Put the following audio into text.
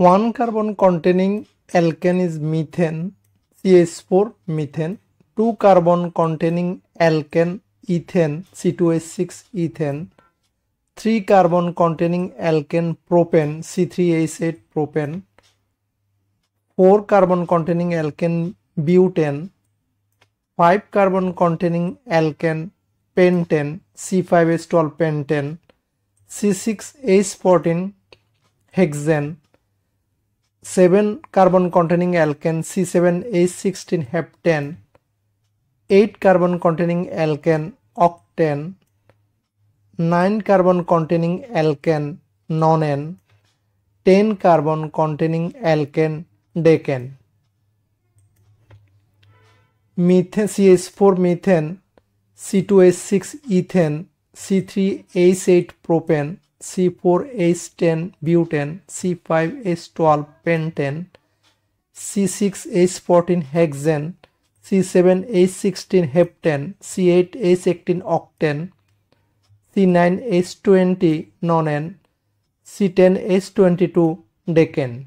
One carbon containing alkane is methane, CH4 methane. Two carbon containing alkane, ethane, C2H6 ethane. Three carbon containing alkane, propane, C3H8 propane. Four carbon containing alkane, butane. Five carbon containing alkane, pentane, C5H12 pentane. C6H14 hexane. 7 carbon containing alkane, C7H16 heptane. 8 carbon containing alkane, octane. 9 carbon containing alkane, nonane. 10 carbon containing alkane, decane. Methane, CH4 methane, C2H6 ethane, C3H8 propane, C4H10 butane, C5H12 pentane, C6H14 hexane, C7H16 heptane, C8H18 octane, C9H20 nonane, C10H22 decane.